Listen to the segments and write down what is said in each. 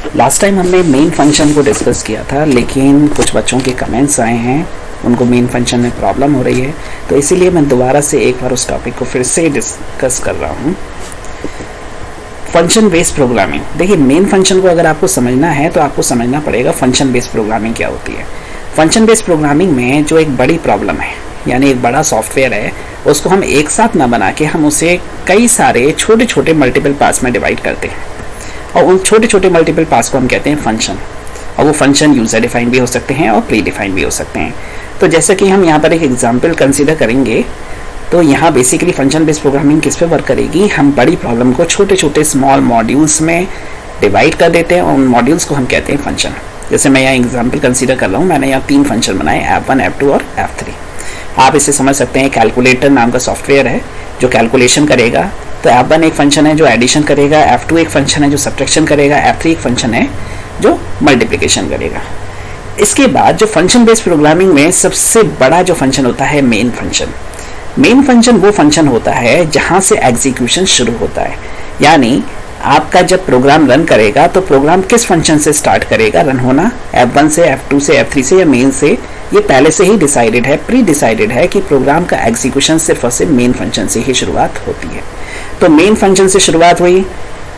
Last time हमने main function को discuss किया था, लेकिन कुछ बच्चों के कमेंट्स आए हैं, उनको मेन फंक्शन में प्रॉब्लम हो रही है, तो इसीलिए मैं दोबारा से एक बार उस टॉपिक को फिर से डिस्कस कर रहा हूँ। Function based programming. देखिए, मेन फंक्शन को अगर आपको समझना है तो आपको समझना पड़ेगा फंक्शन बेस्ड प्रोग्रामिंग क्या होती है। फंक्शन बेस्ड प्रोग्रामिंग में जो एक बड़ी प्रॉब्लम है, यानी एक बड़ा सॉफ्टवेयर है, उसको हम एक साथ ना बना के हम उसे कई सारे छोटे छोटे मल्टीपल पार्ट्स में डिवाइड करते हैं, और उन छोटे छोटे मल्टीपल पार्ट्स को हम कहते हैं फंक्शन। और वो फंक्शन यूजर डिफाइन भी हो सकते हैं और प्री डिफाइन भी हो सकते हैं। तो जैसे कि हम यहाँ पर एक एग्जाम्पल कंसिडर करेंगे, तो यहाँ बेसिकली फंक्शन बेस्ड प्रोग्रामिंग किस पे वर्क करेगी, हम बड़ी प्रॉब्लम को छोटे छोटे स्मॉल मॉड्यूल्स में डिवाइड कर देते हैं और उन मॉड्यूल्स को हम कहते हैं फंक्शन। जैसे मैं यहाँ एग्जाम्पल कंसिडर कर रहा हूँ, मैंने यहाँ 3 फंक्शन बनाए, F1, F2 और F3। आप इसे समझ सकते हैं, कैलकुलेटर नाम का सॉफ्टवेयर है जो कैलकुलेशन करेगा। तो F1 एक फंक्शन है जो एडिशन करेगा, F2 एक फंक्शन है जो सब्ट्रैक्शन करेगा, F3 एक फंक्शन है जो मल्टीप्लिकेशन करेगा। इसके बाद जो फंक्शन बेस्ड प्रोग्रामिंग में सबसे बड़ा जो फंक्शन होता है मेन फंक्शन। मेन फंक्शन वो फंक्शन होता है जहाँ से एग्जीक्यूशन शुरू होता है, यानी आपका जब प्रोग्राम रन करेगा तो प्रोग्राम किस फंक्शन से स्टार्ट करेगा रन होना, F1 से, F2 से, F3 से या मेन से, ये पहले से ही डिसाइडेड है, प्री डिसाइडेड है कि प्रोग्राम का एग्जीक्यूशन सिर्फ और सिर्फ मेन फंक्शन से ही शुरुआत होती है। तो मेन फंक्शन से शुरुआत हुई,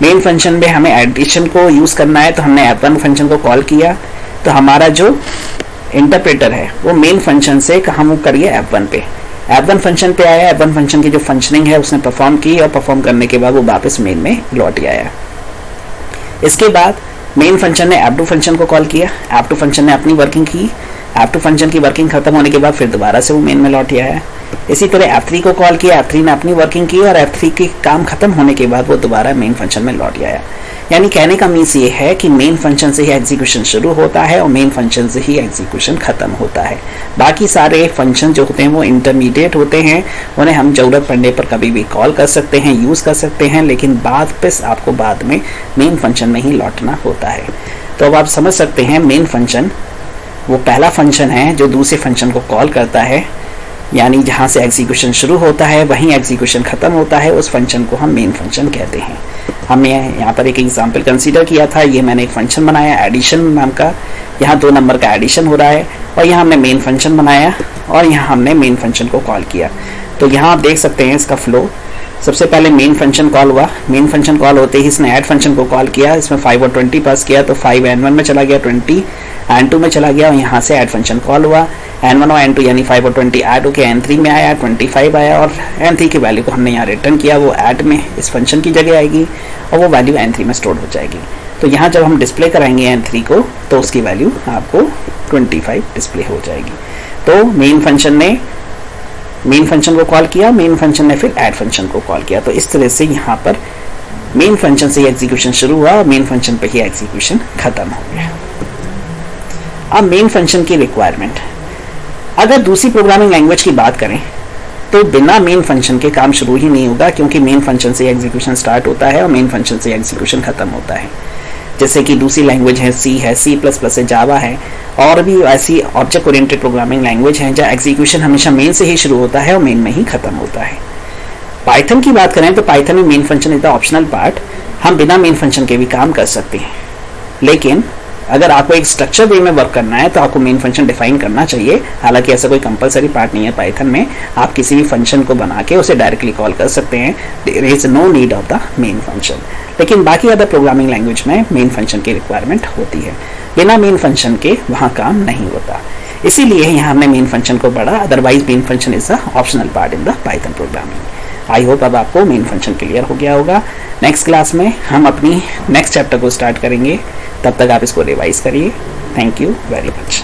मेन फंक्शन में हमें एडिशन को यूज़ करना है, तो हमने F1 फंक्शन को कॉल किया, तो हमारा जो इंटरप्रेटर है वो मेन फंक्शन से कहाँ मूव करिए, F1 पे। F1 फंक्शन पे आया, F1 फंक्शन की जो फंक्शनिंग है उसने परफॉर्म की, और परफॉर्म करने के बाद वो वापस मेन में लौट आया। इसके बाद मेन फंक्शन ने F2 फंक्शन को कॉल किया, F2 फंक्शन ने अपनी वर्किंग की, F2 फंक्शन की वर्किंग खत्म होने के बाद फिर दोबारा से वो मेन में लौट आया। इसी तरह F3 को कॉल किया, F3 ने अपनी वर्किंग की, और F3 के काम खत्म होने के बाद वो दोबारा मेन फंक्शन में लौट आया। यानी कहने का मीन्स ये है कि मेन फंक्शन से ही एग्जीक्यूशन शुरू होता है और मेन फंक्शन से ही एग्जीक्यूशन खत्म होता है। बाकी सारे फंक्शन जो होते हैं वो इंटरमीडिएट होते हैं, उन्हें हम ज़रूरत पड़ने पर कभी भी कॉल कर सकते हैं, यूज़ कर सकते हैं, लेकिन आपको बाद में मेन फंक्शन में ही लौटना होता है। तो अब आप समझ सकते हैं, मेन फंक्शन वो पहला फंक्शन है जो दूसरे फंक्शन को कॉल करता है, यानी जहाँ से एग्जीक्यूशन शुरू होता है वहीं एग्जीक्यूशन खत्म होता है, उस फंक्शन को हम मेन फंक्शन कहते हैं। हमने यहाँ पर एक एग्जांपल कंसीडर किया था, ये मैंने एक फंक्शन बनाया एडिशन नाम का, यहाँ 2 नंबर का एडिशन हो रहा है, और यहाँ हमने मेन फंक्शन बनाया और यहाँ हमने मेन फंक्शन को कॉल किया। तो यहाँ आप देख सकते हैं इसका फ्लो। सबसे पहले मेन फंक्शन कॉल हुआ, मेन फंक्शन कॉल होते ही इसने ऐड फंक्शन को कॉल किया, इसमें 5 और 20 पास किया, तो 5 N1 में चला गया, 20 N2 में चला गया, और यहाँ से ऐड फंक्शन कॉल हुआ, N1 और N2 यानी 5 और 20 ऐड होकर N3 में आया, 25 आया, और N3 की वैल्यू को हमने यहाँ रिटर्न किया, वो ऐड में इस फंक्शन की जगह आएगी और वो वैल्यू N3 में स्टोर हो जाएगी। तो यहाँ जब हम डिस्प्ले कराएंगे N3 को तो उसकी वैल्यू आपको 25 डिस्प्ले हो जाएगी। तो मेन फंक्शन ने मेन फंक्शन को कॉल किया, मेन फंक्शन ने फिर ऐड फंक्शन को कॉल किया। तो इस तरह से यहाँ पर मेन फंक्शन से ही एग्जीक्यूशन शुरू हुआ और मेन फंक्शन पे ही एग्जीक्यूशन खत्म हो गया। अब मेन फंक्शन की रिक्वायरमेंट, अगर दूसरी प्रोग्रामिंग लैंग्वेज की बात करें तो बिना मेन फंक्शन के काम शुरू ही नहीं होगा, क्योंकि मेन फंक्शन से एग्जीक्यूशन स्टार्ट होता है और मेन फंक्शन से एग्जीक्यूशन खत्म होता है। जैसे कि दूसरी लैंग्वेज है C है, C++ है, जावा है, और भी ऐसी ऑब्जेक्ट ओरिएंटेड प्रोग्रामिंग लैंग्वेज है जहाँ एग्जीक्यूशन हमेशा मेन से ही शुरू होता है और मेन में ही खत्म होता है। पाइथन की बात करें तो पाइथन में main function is the optional part, हम बिना मेन फंक्शन के भी काम कर सकते हैं, लेकिन अगर आपको एक स्ट्रक्चर वे में वर्क करना है तो आपको मेन फंक्शन डिफाइन करना चाहिए। हालांकि ऐसा कोई कंपलसरी पार्ट नहीं है पाइथन में, आप किसी भी फंक्शन को बना के उसे डायरेक्टली कॉल कर सकते हैं, there is no need of the main function. लेकिन बाकी अदर प्रोग्रामिंग लैंग्वेज में मेन फंक्शन की रिक्वायरमेंट होती है, बिना मेन फंक्शन के वहाँ काम नहीं होता। इसीलिए यहाँ हमने मेन फंक्शन को पढ़ा, otherwise main function is the optional part in the Python programming. I hope अब आपको मेन फंक्शन क्लियर हो गया होगा। नेक्स्ट क्लास में हम अपनी नेक्स्ट चैप्टर को स्टार्ट करेंगे, तब तक आप इसको रिवाइज करिए। Thank you very much.